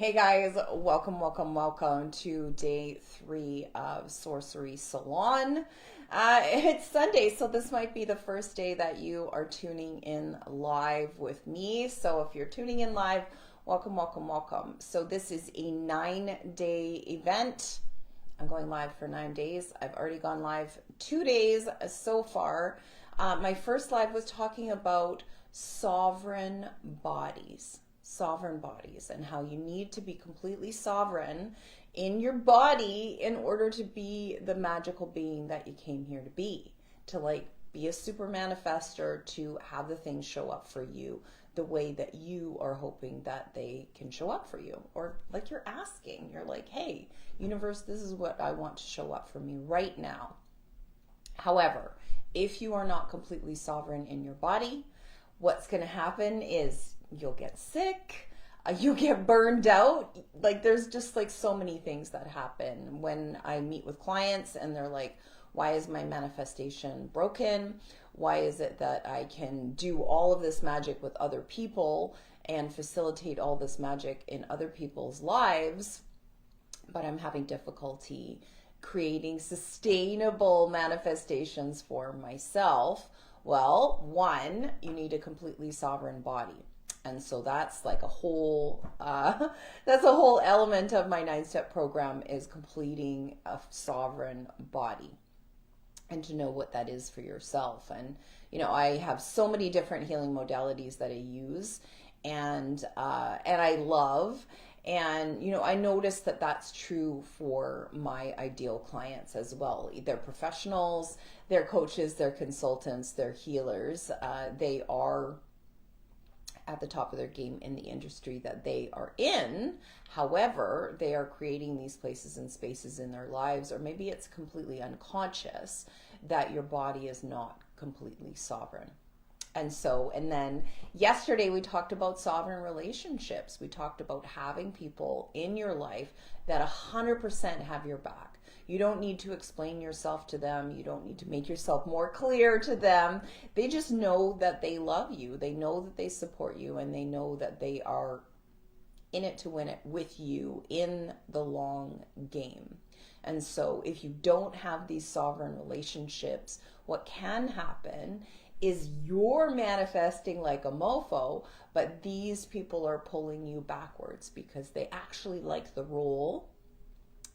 Hey guys, welcome to day 3 of Sorcery Salon. It's Sunday, so this might be the first day that you are tuning in live with me. So if you're tuning in live, welcome. So this is a 9-day event. I'm going live for 9 days. I've already gone live 2 days so far. My first live was talking about sovereign bodies and how you need to be completely sovereign in your body in order to be the magical being that you came here to be be a super manifester, to have the things show up for you the way that you are hoping that they can show up for you, or like you're asking, you're like, hey universe, this is what I want to show up for me right now. However, if you are not completely sovereign in your body, what's going to happen is you'll get sick, you get burned out. Like there's just like so many things that happen when I meet with clients and they're like, why is my manifestation broken? Why is it that I can do all of this magic with other people and facilitate all this magic in other people's lives, but I'm having difficulty creating sustainable manifestations for myself? Well, one, you need a completely sovereign body. And so that's like a whole element of my 9-step program, is completing a sovereign body, and to know what that is for yourself. And I have so many different healing modalities that I use and I love. And I noticed that that's true for my ideal clients as well. They're professionals, they're coaches, they're consultants, they're healers. They are at the top of their game in the industry that they are in. However, they are creating these places and spaces in their lives, or maybe it's completely unconscious, that your body is not completely sovereign. And then yesterday we talked about sovereign relationships. We talked about having people in your life that 100% have your back. You don't need to explain yourself to them. You don't need to make yourself more clear to them. They just know that they love you. They know that they support you, and they know that they are in it to win it with you in the long game. And so if you don't have these sovereign relationships, what can happen is you're manifesting like a mofo, but these people are pulling you backwards because they actually like the role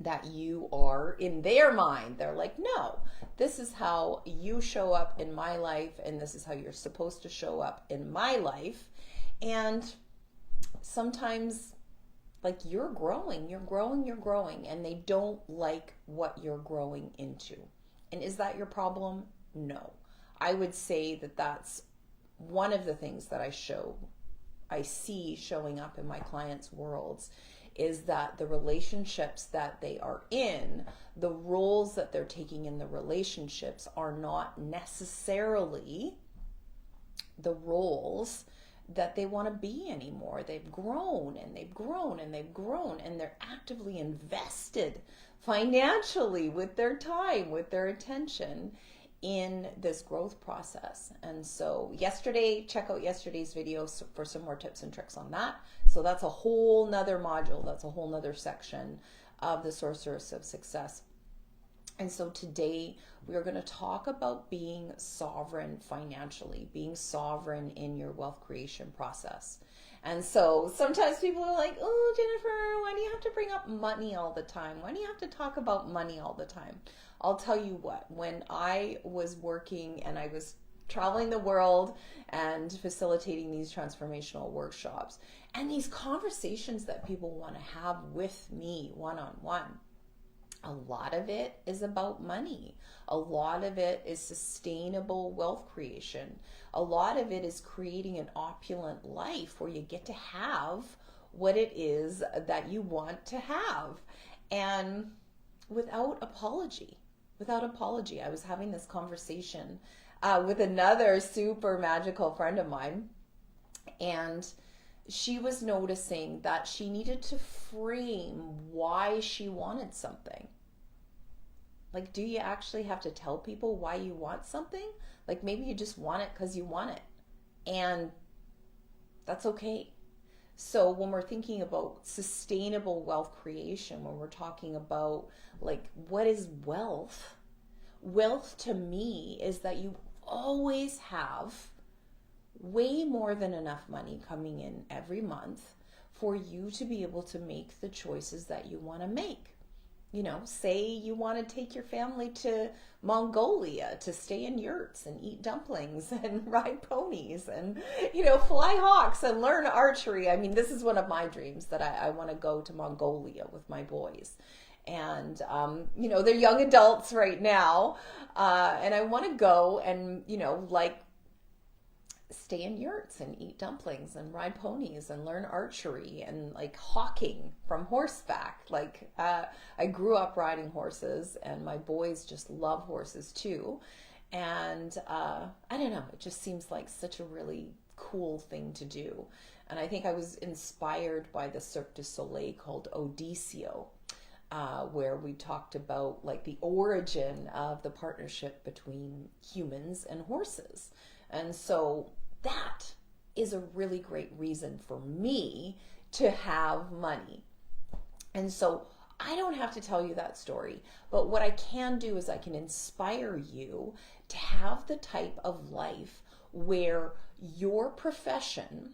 that you are in their mind. They're like, no, this is how you show up in my life, and this is how you're supposed to show up in my life. And sometimes, like, you're growing, and they don't like what you're growing into. And is that your problem? No. I would say that that's one of the things that I see showing up in my clients' worlds, is that the relationships that they are in, the roles that they're taking in the relationships, are not necessarily the roles that they want to be anymore. They've grown and they've grown and they've grown, and they're actively invested financially with their time, with their attention in this growth process. And so check out yesterday's video for some more tips and tricks on that. So that's a whole nother module, that's a whole nother section of the Sorceress of Success. And so today we are going to talk about being sovereign financially, being sovereign in your wealth creation process. And so sometimes people are like, oh, Jennifer, why do you have to bring up money all the time? Why do you have to talk about money all the time? I'll tell you what, when I was working and I was traveling the world and facilitating these transformational workshops and these conversations that people want to have with me one-on-one, a lot of it is about money. A lot of it is sustainable wealth creation. A lot of it is creating an opulent life where you get to have what it is that you want to have. And without apology. I was having this conversation with another super magical friend of mine, and she was noticing that she needed to frame why she wanted something. Like, do you actually have to tell people why you want something? Like, maybe you just want it because you want it, and that's okay. So when we're thinking about sustainable wealth creation, when we're talking about like what is wealth, wealth to me is that you always have way more than enough money coming in every month for you to be able to make the choices that you want to make. You know, say you want to take your family to Mongolia to stay in yurts and eat dumplings and ride ponies and, you know, fly hawks and learn archery. I mean, this is one of my dreams, that I want to go to Mongolia with my boys. And, you know, they're young adults right now. And I want to go and, you know, like, stay in yurts and eat dumplings and ride ponies and learn archery and like hawking from horseback. Like I grew up riding horses, and my boys just love horses too. And I don't know, it just seems like such a really cool thing to do. And I think I was inspired by the Cirque du Soleil called Odissio, where we talked about like the origin of the partnership between humans and horses. And so that is a really great reason for me to have money. And so I don't have to tell you that story, but what I can do is I can inspire you to have the type of life where your profession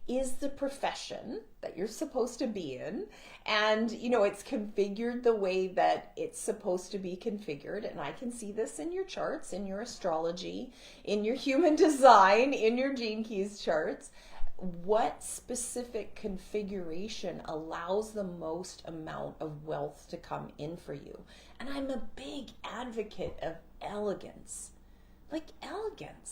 is the profession that you're supposed to be in, and you know it's configured the way that it's supposed to be configured. And I can see this in your charts, in your astrology, in your human design, in your gene keys charts. What specific configuration allows the most amount of wealth to come in for you? And I'm a big advocate of elegance.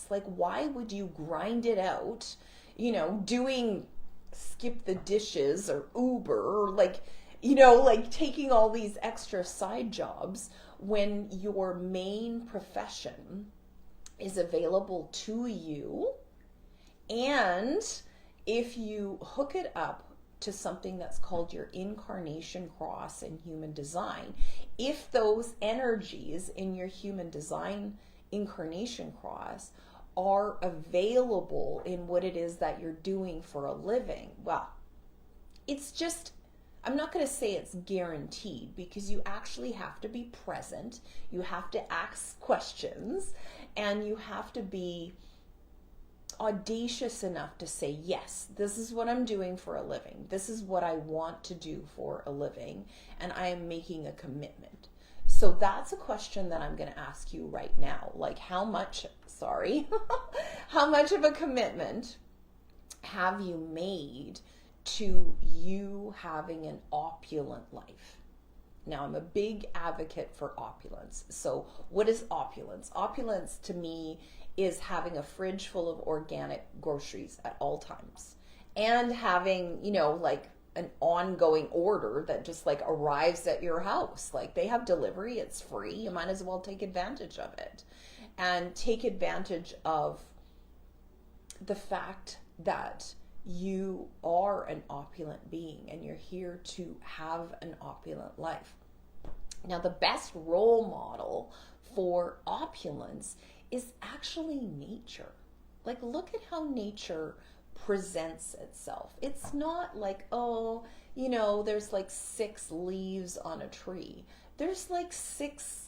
Like why would you grind it out, you know, doing skip the dishes or Uber, or like, you know, like taking all these extra side jobs when your main profession is available to you? And if you hook it up to something that's called your incarnation cross in human design, if those energies in your human design incarnation cross are available in what it is that you're doing for a living, well, it's just, I'm not going to say it's guaranteed, because you actually have to be present, you have to ask questions, and you have to be audacious enough to say, yes, this is what I'm doing for a living, this is what I want to do for a living, and I am making a commitment. So that's a question that I'm going to ask you right now. Like, how much of a commitment have you made to you having an opulent life? Now, I'm a big advocate for opulence. So what is opulence? Opulence to me is having a fridge full of organic groceries at all times, and having, you know, like an ongoing order that just like arrives at your house. Like, they have delivery, it's free, you might as well take advantage of it, and take advantage of the fact that you are an opulent being and you're here to have an opulent life. Now, the best role model for opulence is actually nature. Like, look at how nature presents itself. It's not like, oh, you know, there's like 6 leaves on a tree. There's like 6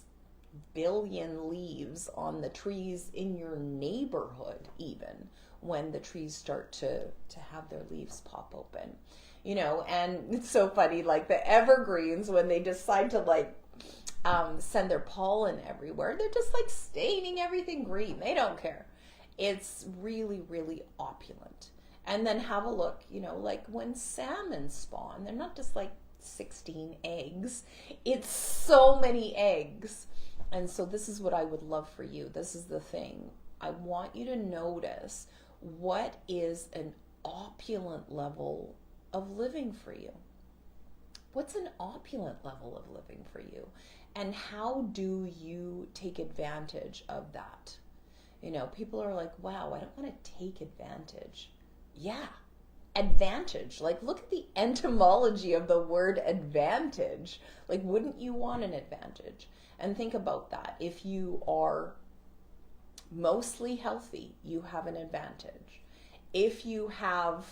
billion leaves on the trees in your neighborhood, even when the trees start to have their leaves pop open, you know. And it's so funny, like the evergreens, when they decide to like send their pollen everywhere, they're just like staining everything green. They don't care. It's really, really opulent. And then have a look, you know, like when salmon spawn, they're not just like 16 eggs. It's so many eggs. And so this is what I would love for you. This is the thing. I want you to notice, what is an opulent level of living for you? What's an opulent level of living for you? And how do you take advantage of that? You know, people are like, wow, I don't want to take advantage. Yeah, advantage. Like, look at the etymology of the word advantage. Like, wouldn't you want an advantage? And think about that. If you are mostly healthy, you have an advantage. if you have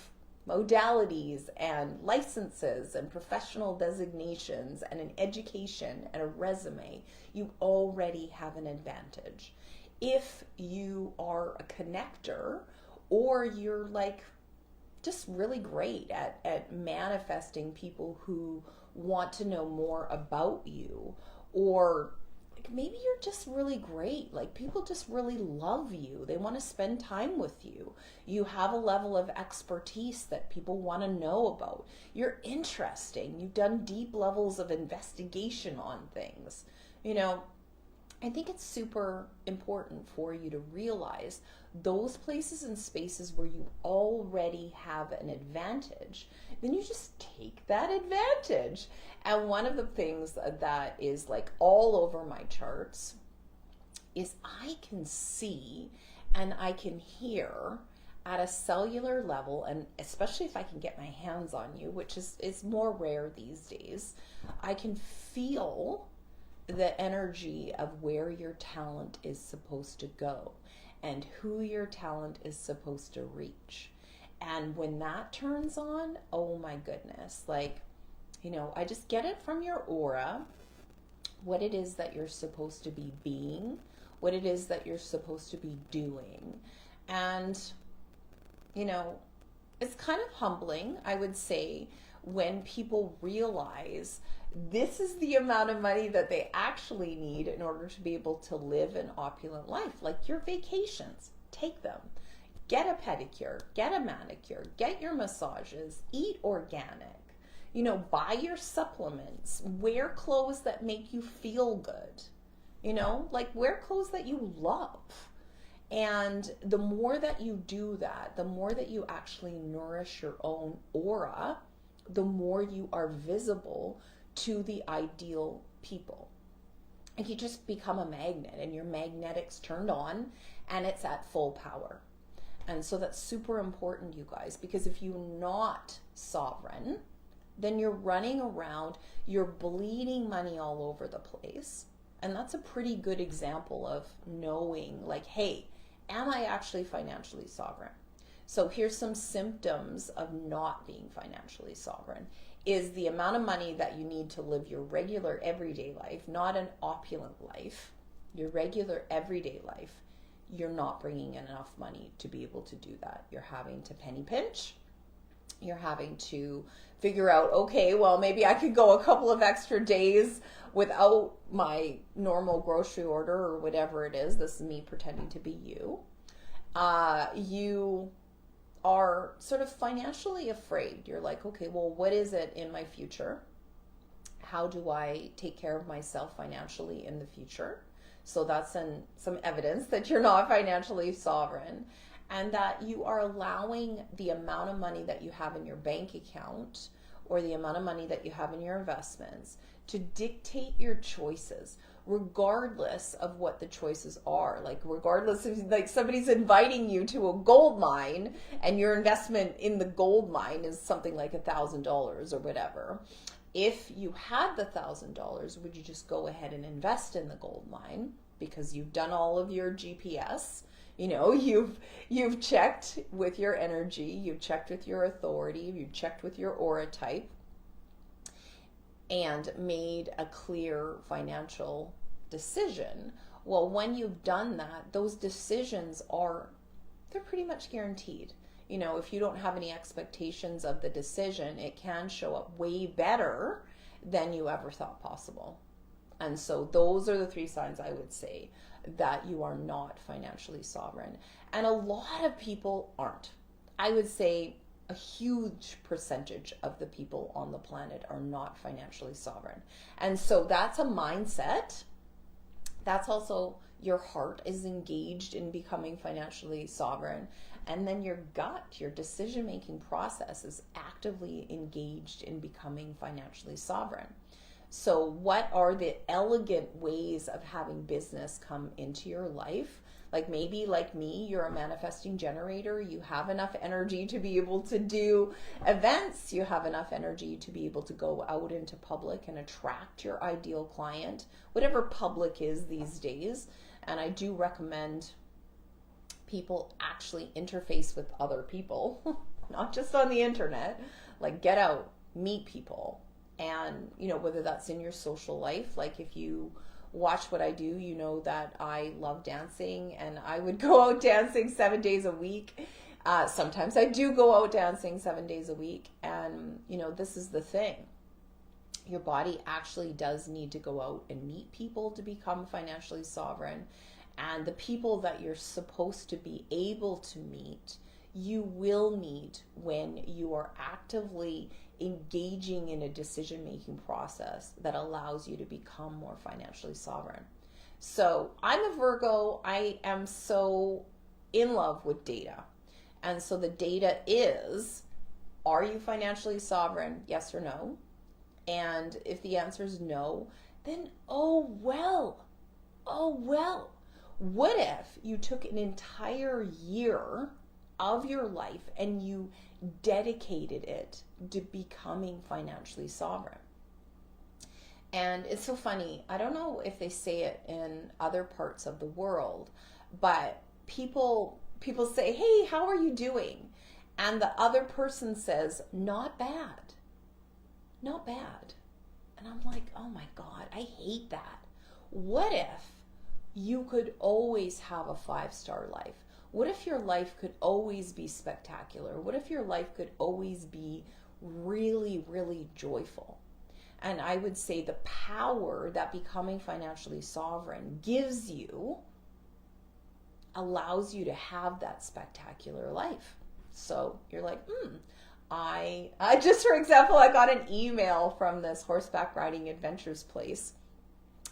modalities and licenses and professional designations and an education and a resume, you already have an advantage. If you are a connector, or you're like just really great at manifesting people who want to know more about you, or like maybe you're just really great, like people just really love you, they want to spend time with you, you have a level of expertise that people want to know about, you're interesting, you've done deep levels of investigation on things, you know, I think it's super important for you to realize those places and spaces where you already have an advantage, then you just take that advantage. And one of the things that is like all over my charts is I can see and I can hear at a cellular level, and especially if I can get my hands on you, which is more rare these days, I can feel the energy of where your talent is supposed to go and who your talent is supposed to reach. And when that turns on, oh my goodness, like, you know, I just get it from your aura, what it is that you're supposed to be being, what it is that you're supposed to be doing. And, you know, it's kind of humbling, I would say, when people realize this is the amount of money that they actually need in order to be able to live an opulent life. Like your vacations, take them. Get a pedicure, get a manicure, get your massages, eat organic, you know, buy your supplements, wear clothes that make you feel good, you know, like wear clothes that you love. And the more that you do that, the more that you actually nourish your own aura, the more you are visible to the ideal people. And you just become a magnet, and your magnetic's turned on and it's at full power. And so that's super important, you guys, because if you're not sovereign, then you're running around, you're bleeding money all over the place. And that's a pretty good example of knowing, like, hey, am I actually financially sovereign? So here's some symptoms of not being financially sovereign. Is the amount of money that you need to live your regular everyday life, not an opulent life, your regular everyday life, you're not bringing in enough money to be able to do that. You're having to penny pinch. You're having to figure out, okay, well, maybe I could go a couple of extra days without my normal grocery order or whatever it is. This is me pretending to be you. You are sort of financially afraid. You're like, okay, well, what is it in my future? How do I take care of myself financially in the future? So that's some evidence that you're not financially sovereign, and that you are allowing the amount of money that you have in your bank account or the amount of money that you have in your investments to dictate your choices, regardless of what the choices are. Like regardless if like somebody's inviting you to a gold mine and your investment in the gold mine is something like $1,000 or whatever. If you had the $1,000, would you just go ahead and invest in the gold mine because you've done all of your GPS? You know, you've checked with your energy, you've checked with your authority, you've checked with your aura type, and made a clear financial decision. Well, when you've done that, those decisions they're pretty much guaranteed. You know, if you don't have any expectations of the decision, it can show up way better than you ever thought possible. And so those are the 3 signs I would say that you are not financially sovereign. And a lot of people aren't. I would say a huge percentage of the people on the planet are not financially sovereign. And so that's a mindset. That's also your heart is engaged in becoming financially sovereign. And then your gut, your decision-making process is actively engaged in becoming financially sovereign. So what are the elegant ways of having business come into your life? Like maybe like me, you're a manifesting generator. You have enough energy to be able to do events. You have enough energy to be able to go out into public and attract your ideal client, whatever public is these days. And I do recommend people actually interface with other people, not just on the internet, like get out, meet people. And, you know, whether that's in your social life, like if you watch what I do, you know that I love dancing and I would go out dancing 7 days a week. Sometimes I do go out dancing 7 days a week. And, you know, this is the thing. Your body actually does need to go out and meet people to become financially sovereign. And the people that you're supposed to be able to meet, you will meet when you are actively engaging in a decision-making process that allows you to become more financially sovereign. So I'm a Virgo. I am so in love with data. And so the data is, are you financially sovereign? Yes or no? And if the answer is no, then oh well. What if you took an entire year of your life and you dedicated it to becoming financially sovereign? And it's so funny. I don't know if they say it in other parts of the world, but people say, "Hey, how are you doing?" And the other person says, "Not bad. Not bad." And I'm like, "Oh my God, I hate that." What if you could always have a 5-star life? What if your life could always be spectacular? What if your life could always be really, really joyful? And I would say the power that becoming financially sovereign gives you allows you to have that spectacular life. So you're like, I just, for example, I got an email from this horseback riding adventures place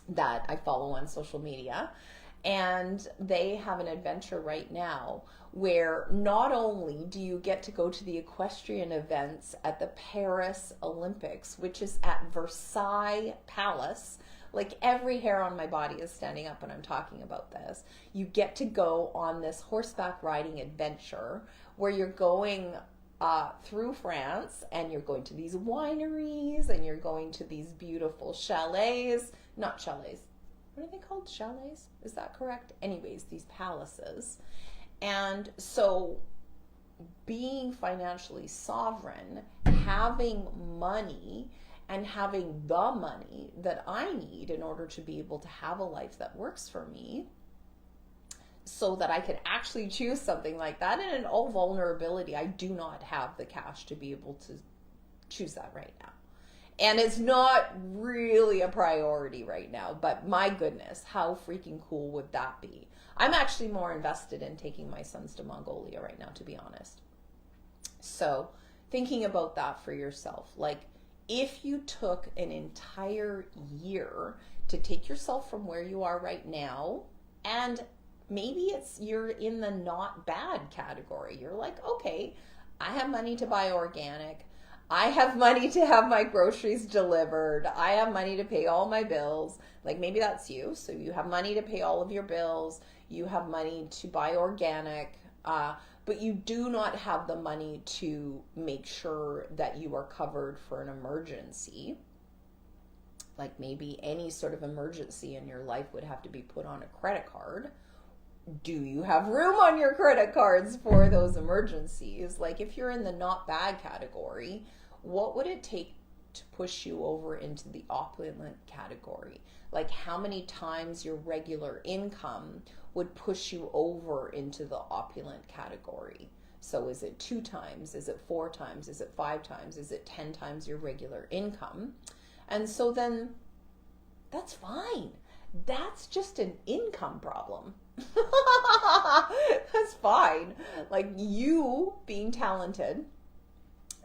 that I follow on social media. And they have an adventure right now where not only do you get to go to the equestrian events at the Paris Olympics, which is at Versailles Palace, like every hair on my body is standing up when I'm talking about this. You get to go on this horseback riding adventure where you're going through France and you're going to these wineries and you're going to these beautiful chalets, not chalets. What are they called? Chalets? Is that correct? Anyways, these palaces. And so being financially sovereign, having money, and having the money that I need in order to be able to have a life that works for me, so that I could actually choose something like that. And in all vulnerability, I do not have the cash to be able to choose that right now. And it's not really a priority right now, but my goodness, how freaking cool would that be? I'm actually more invested in taking my sons to Mongolia right now, to be honest. So thinking about that for yourself, like if you took an entire year to take yourself from where you are right now, and maybe you're in the not bad category. You're like, okay, I have money to buy organic. I have money to have my groceries delivered. I have money to pay all my bills. Like maybe that's you. So you have money to pay all of your bills. You have money to buy organic, but you do not have the money to make sure that you are covered for an emergency. Like maybe any sort of emergency in your life would have to be put on a credit card. Do you have room on your credit cards for those emergencies? Like if you're in the not bad category, what would it take to push you over into the opulent category? Like how many times your regular income would push you over into the opulent category? So is it 2 times? Is it 4 times? Is it 5 times? Is it 10 times your regular income? And so then that's fine. That's just an income problem. That's fine. Like you being talented,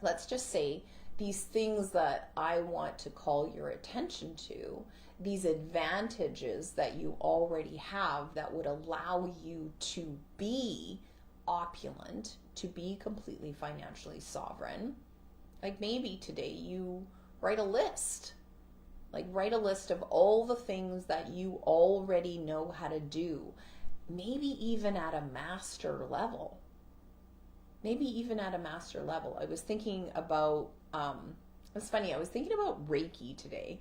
let's just say these things that I want to call your attention to, these advantages that you already have that would allow you to be opulent, to be completely financially sovereign. Like maybe today you write a list. Like write a list of all the things that you already know how to do. Maybe even at a master level. I was thinking about, it's funny, I was thinking about Reiki today.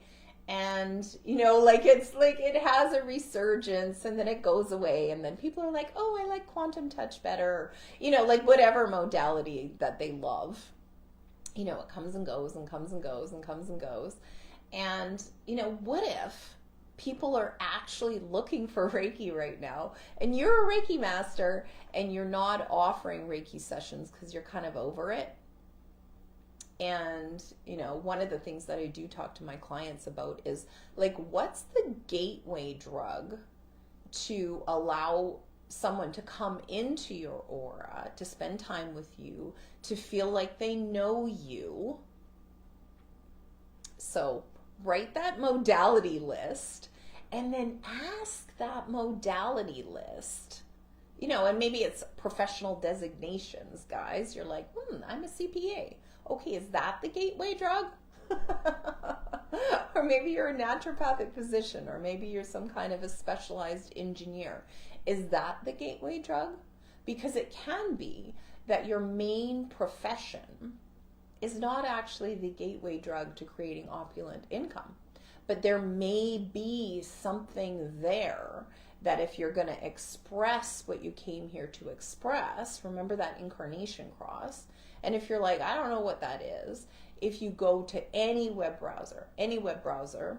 And, you know, like it's like it has a resurgence and then it goes away. And then people are like, oh, I like quantum touch better. You know, like whatever modality that they love. You know, it comes and goes and comes and goes and comes and goes. And, you know, what if people are actually looking for Reiki right now and you're a Reiki master and you're not offering Reiki sessions because you're kind of over it? And, you know, one of the things that I do talk to my clients about is like, what's the gateway drug to allow someone to come into your aura, to spend time with you, to feel like they know you? So write that modality list and then ask that modality list. You know, and maybe it's professional designations, guys. You're like, I'm a CPA. Okay, is that the gateway drug? Or maybe you're a naturopathic physician, or maybe you're some kind of a specialized engineer. Is that the gateway drug? Because it can be that your main profession is not actually the gateway drug to creating opulent income. But there may be something there that if you're going to express what you came here to express, remember that incarnation cross. And if you're like, I don't know what that is, if you go to any web browser,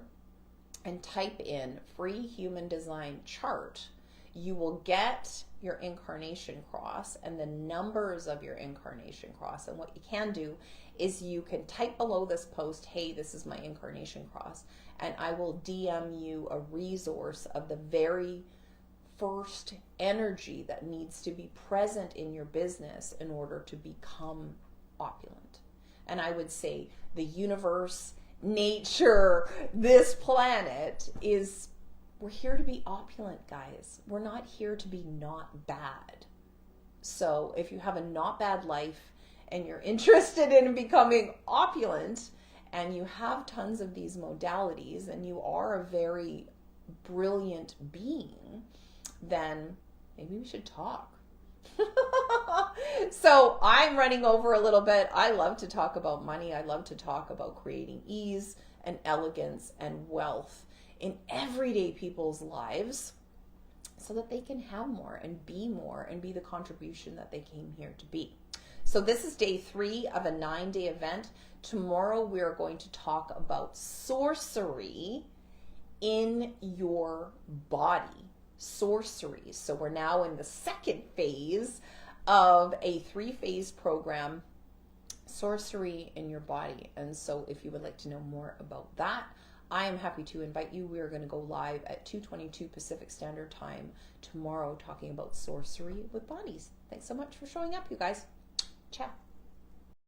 and type in free human design chart, you will get your incarnation cross and the numbers of your incarnation cross. And what you can do is you can type below this post, hey, this is my incarnation cross, and I will DM you a resource of the very first energy that needs to be present in your business in order to become opulent. And I would say the universe, nature, this planet is, we're here to be opulent, guys. We're not here to be not bad. So if you have a not bad life and you're interested in becoming opulent and you have tons of these modalities and you are a very brilliant being, then maybe we should talk. So I'm running over a little bit. I love to talk about money. I love to talk about creating ease and elegance and wealth in everyday people's lives so that they can have more and be the contribution that they came here to be. So this is day 3 of a 9-day event. Tomorrow we are going to talk about sorcery in your body. Sorcery. So we're now in the second phase of a 3-phase program, sorcery in your body. And so if you would like to know more about that, I am happy to invite you. We are going to go live at 2:22 Pacific Standard Time tomorrow talking about sorcery with bodies. Thanks so much for showing up, you guys. Ciao.